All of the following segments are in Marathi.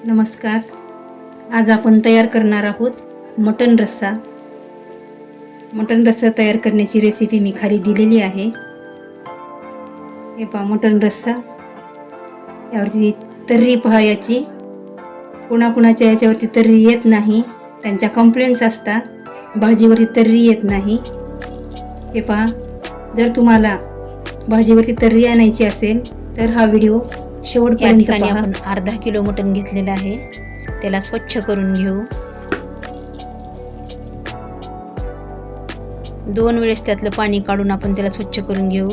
नमस्कार. आज आपण तयार करणार आहोत मटण रस्सा. मटण रस्सा तयार करण्याची रेसिपी मी खाली दिलेली आहे. हे पहा मटण रस्सा. यावरती तर्री पहा याची. कोणाकोणाच्या याच्यावरती तर्री येत नाही, त्यांच्या कंप्लेंट्स असतात भाजीवरती तर्री येत नाही. हे पहा, जर तुम्हाला भाजीवरती तर्री आणायची असेल तर हा व्हिडिओ शेवटपर्यंत पहा. आपण अर्धा किलो मटण घेतलेलं आहे. त्याला स्वच्छ करून घेऊ. 2 वेळेस त्यातलं पाणी काढून आपण त्याला स्वच्छ करून घेऊ.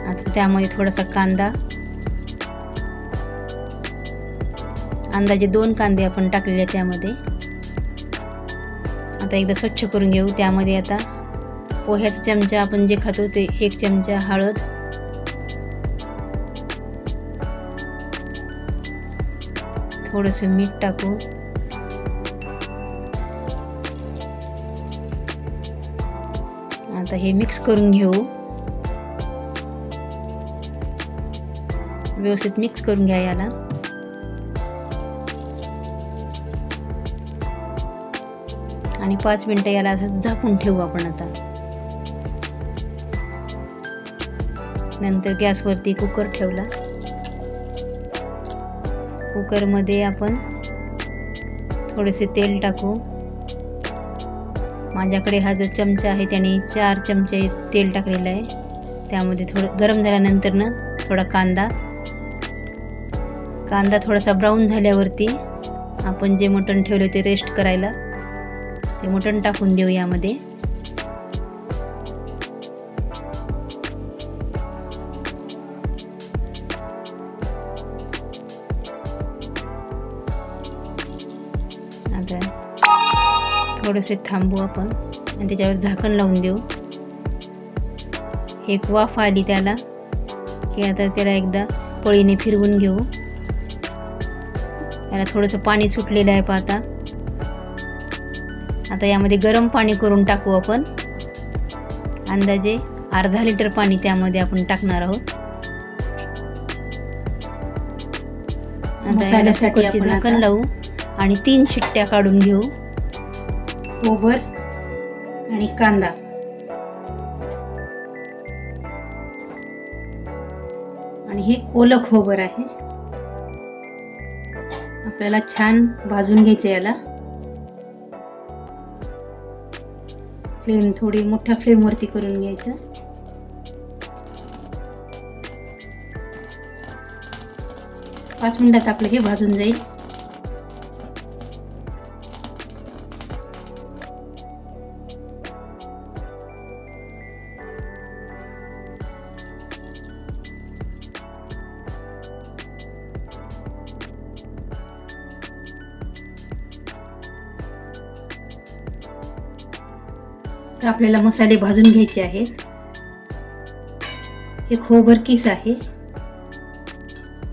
आता त्यामध्ये थोडासा कांदा, अंदाजे 2 कांदे आपण टाकलेले त्यामध्ये. आता एकदा स्वच्छ करून घेऊ. त्यामध्ये आता पोह्याचा चमचा आपण जे खातो ते 1 चमचा हळद, थोडंसं मीठ टाकू. आता हे मिक्स करून घेऊ. व्यवस्थित मिक्स करून घ्या याला. आणि 5 मिनिटं याला असं झाकून ठेवू आपण. आता नंतर गॅसवरती कुकर ठेवला. कुकरमध्ये आपण थोडेसे तेल टाकू. माझ्याकडे हा जो चमचा आहे त्याने 4 चमचे तेल टाकलेलं आहे. त्यामध्ये थोडं गरम झाल्यानंतर ना थोडा कांदा थोडासा ब्राऊन झाल्यावरती आपण जे मटण ठेवले ते रेस्ट करायला ते मटण टाकून देऊ यामध्ये. आता थोडेसे थांबू आपण आणि त्याच्यावर झाकण लावून देऊ. एक वाफ आली त्याला की आता त्याला एकदा पळीने फिरवून घेऊ. त्याला थोडंसं पाणी सुटलेलं आहे पाहता. आता यामध्ये गरम पाणी करून टाकू आपण. अंदाजे अर्धा लिटर पाणी त्यामध्ये आपण टाकणार आहोत. मसाल्यासाठी आपण झाकण लावू आणि 3 शिट्ट्या काढून घेऊ. खोबर आणि कांदा. आणि हे ओलं खोबर आहे. आपल्याला छान भाजून घ्यायचं याला. फ्लेम थोडी मोठ्या फ्लेमवरती करून घ्यायचं. पाच मिनिटात आपलं हे भाजून जाईल. तर आपल्याला मसाले भाजून घ्यायचे आहेत. हे खोबर किस आहे.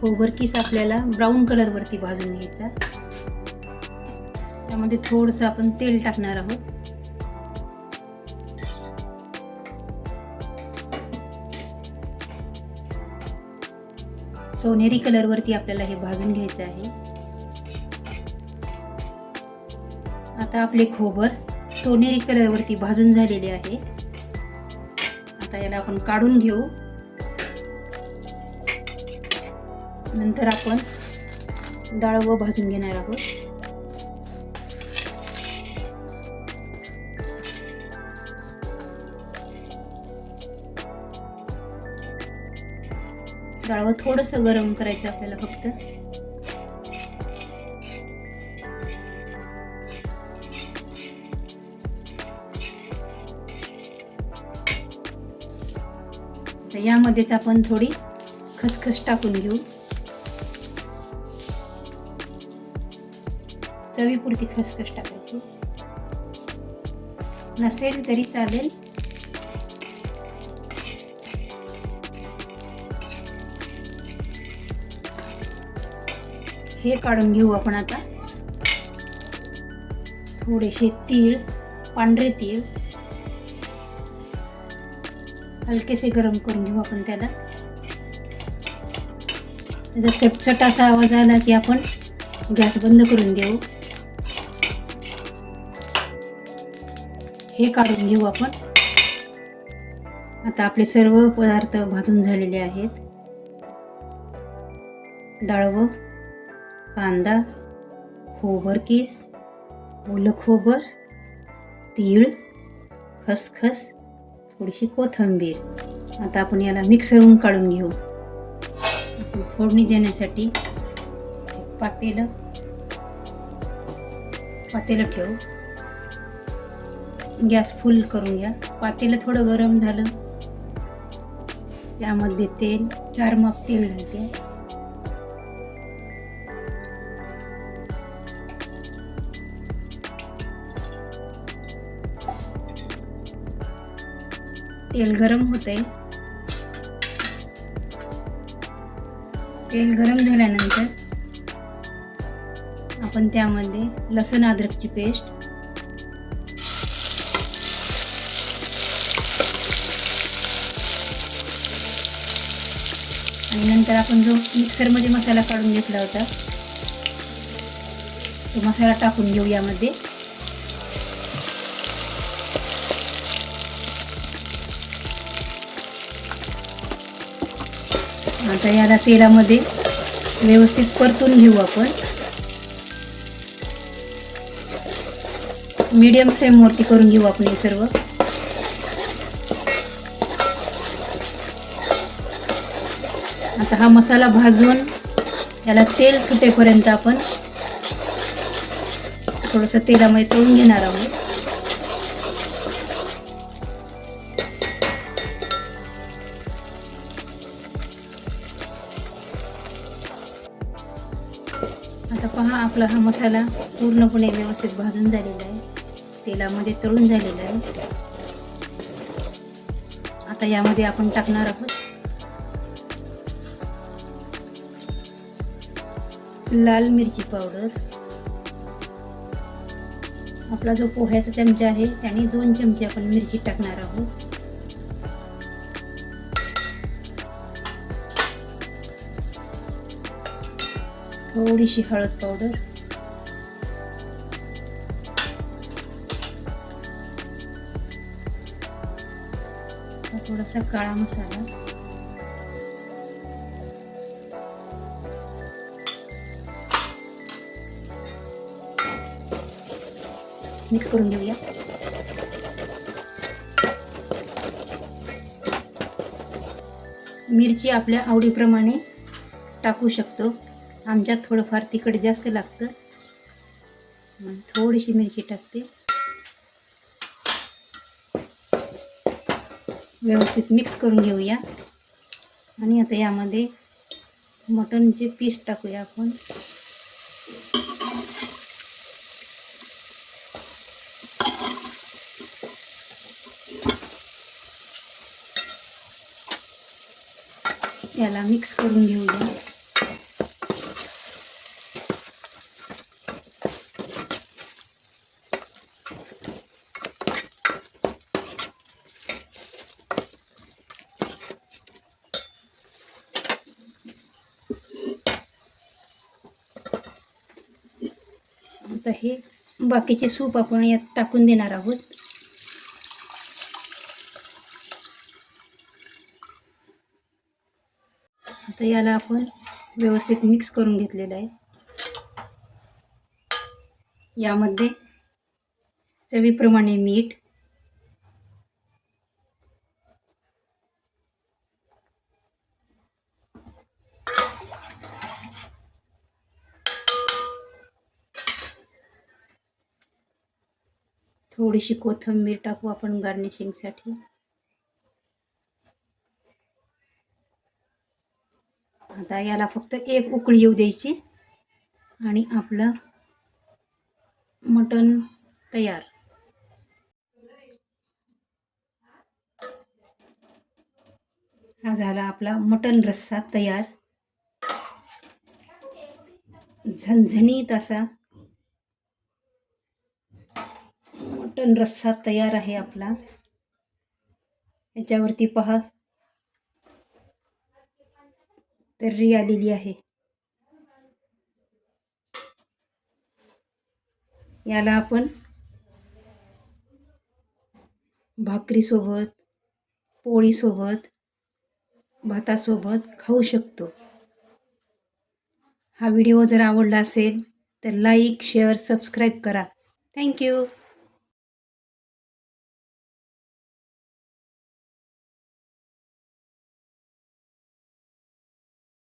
खोबर किस आपल्याला ब्राऊन कलर वरती भाजून घ्यायचा. त्यामध्ये थोडंसं आपण तेल टाकणार आहोत. सोनेरी कलर वरती आपल्याला हे भाजून घ्यायचं आहे. आता आपले खोबर सोनेरी कलर वरती भाजून झालेले आहे. आता याला आपण काढून घेऊ. नंतर आपण डाळ व भाजून घेणार आहोत. डाळ थोडंसं गरम करायचं आपल्याला फक्त. यामध्येच आपण थोडी खसखस टाकून घेऊ. चवीपुरती खसखस टाकायची. नसेल तरी चालेल. हे काढून घेऊ आपण आता. थोडेसे तीळ, पांढरे तीळ हलकेसे गरम करून घेऊ आपण त्याला. त्याचा चटचट असा आवाज आला की आपण गॅस बंद करून देऊ. हे काढून घेऊ आपण. आता आपले सर्व पदार्थ भाजून झालेले आहेत. डाळवं, कांदा, खोबरकीस, ओलं खोबर, तीळ, खसखस, थोडीशी कोथिंबीर. आता आपण याला मिक्सरहून काढून घेऊ. फोडणी देण्यासाठी पातेलं ठेवू. गॅस फुल करून घ्या. पातेलं थोडं गरम झालं, त्यामध्ये तेल 4 माप तेल घालते. तेल गरम होतंय. तेल गरम झाल्यानंतर आपण त्यामध्ये लसूण अद्रकची पेस्ट, आणि नंतर आपण जो मिक्सरमध्ये मसाला काढून घेतला होता तो मसाला टाकून घेऊ यामध्ये. आता याला तेलामध्ये व्यवस्थित परतून घेऊ आपण. मीडियम फ्लेमवरती करून घेऊ आपण हे सर्व. आता हा मसाला भाजून याला तेल सुटेपर्यंत आपण थोडंसं तेलामध्ये तळून घेणार आहोत. आता पहा, आपला हा मसाला पूर्णपणे व्यवस्थित भाजून झालेला आहे, तेलामध्ये तळून झालेला आहे. आता यामध्ये आपण टाकणार आहोत लाल मिरची पावडर. आपला जो पोह्याचा चमचा आहे त्याने 2 चमचे आपण मिरची टाकणार आहोत. थोडीशी हळद पावडर, थोडासा काळा मसाला, मिक्स करून घेऊया. मिरची आपल्या आवडीप्रमाणे टाकू शकतो. आमच्यात थोडंफार तिखट जास्त लागतं म्हणून थोडीशी मिरची टाकते. व्यवस्थित मिक्स करून घेऊया. आणि आता यामध्ये मटनचे पीस टाकूया आपण. याला मिक्स करून घेऊया. आता हे बाकीचे सूप आपण यात टाकून देणार आहोत. आता याला आपण व्यवस्थित मिक्स करून घेतलेलं आहे. यामध्ये चवीप्रमाणे मीठ, थोडीशी कोथिंबीर टाकू आपण गार्निशिंगसाठी. आता याला फक्त 1 उकळी येऊ द्यायची आणि आपलं मटण तयार. हा झाला आपला मटण रस्सा तयार. झणझणीत असा मटण रस्सा तयार आहे आपला. याच्यावरती पहा तर्री आलेली आहे. याला आपण भाकरीसोबत, पोळीसोबत, भातासोबत खाऊ शकतो. हा व्हिडिओ जर आवडला असेल तर लाईक, शेअर, सबस्क्राईब करा. थँक्यू.